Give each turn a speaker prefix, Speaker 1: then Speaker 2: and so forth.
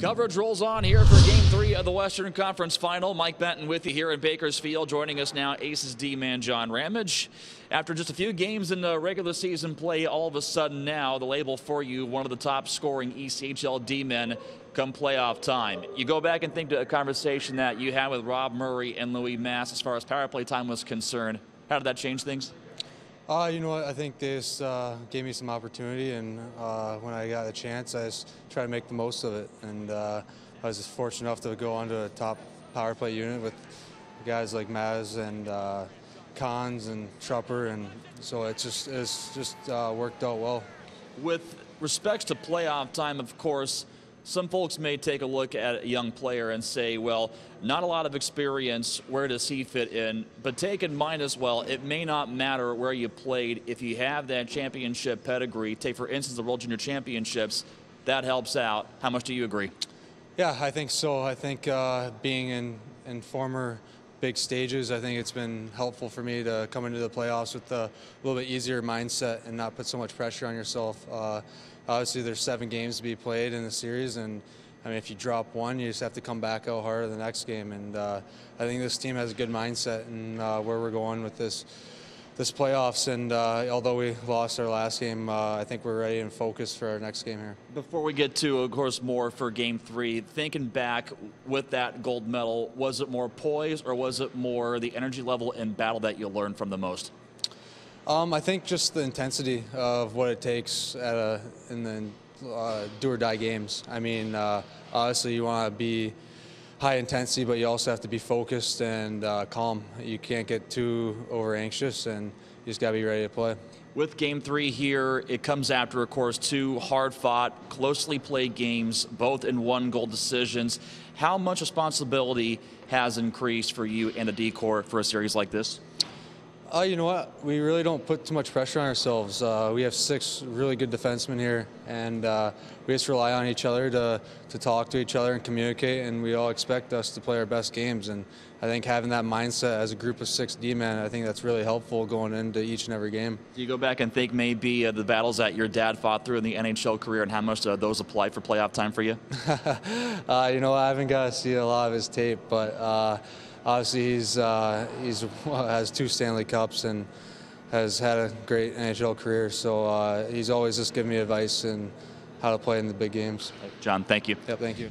Speaker 1: Coverage rolls on here for Game 3 of the Western Conference Final. Mike Benton with you here in Bakersfield. Joining us now, Aces D-man John Ramage. After just a few games in the regular season play, all of a sudden now the label for you, one of the top scoring ECHL D-men come playoff time. You go back and think to a conversation that you had with Rob Murray and Louis Mass as far as power play time was concerned. How did that change things?
Speaker 2: You know what? I think they just gave me some opportunity, and when I got a chance, I just tried to make the most of it. And I was just fortunate enough to go onto a top power play unit with guys like Maz and Cons and Trupper, and so it's just worked out well. With
Speaker 1: respects to playoff time, of course, some folks may take a look at a young player and say, well, not a lot of experience, where does he fit in? But take in mind as well, it may not matter where you played if you have that championship pedigree. Take, for instance, the World Junior Championships. That helps out. How much do you agree?
Speaker 2: Yeah, I think so. I think being in former big stages, I think it's been helpful for me to come into the playoffs with a little bit easier mindset and not put so much pressure on yourself. Obviously, there's 7 games to be played in the series, and I mean, if you drop one, you just have to come back out harder the next game. And I think this team has a good mindset in where we're going with this playoffs. And although we lost our last game, I think we're ready and focused for our next game here.
Speaker 1: Before we get to, of course, more for Game 3, thinking back with that gold medal, was it more poise or was it more the energy level in battle that you learned from the most?
Speaker 2: I think just the intensity of what it takes in the do-or-die games. I mean, obviously you want to be high intensity, but you also have to be focused and calm. You can't get too over-anxious, and you just got to be ready to play.
Speaker 1: With Game 3 here, it comes after, of course, 2 hard-fought, closely played games, both in 1-goal decisions. How much responsibility has increased for you and the D-Corps for a series like this?
Speaker 2: You know what? We really don't put too much pressure on ourselves. We have 6 really good defensemen here, and we just rely on each other to talk to each other and communicate, and we all expect us to play our best games. And I think having that mindset as a group of 6 D-men, I think that's really helpful going into each and every game.
Speaker 1: Do you go back and think maybe the battles that your dad fought through in the NHL career and how much those apply for playoff time for you?
Speaker 2: You know, I haven't got to see a lot of his tape, but obviously, has 2 Stanley Cups and has had a great NHL career. So he's always just giving me advice on how to play in the big games.
Speaker 1: John, thank you.
Speaker 2: Yep, thank you.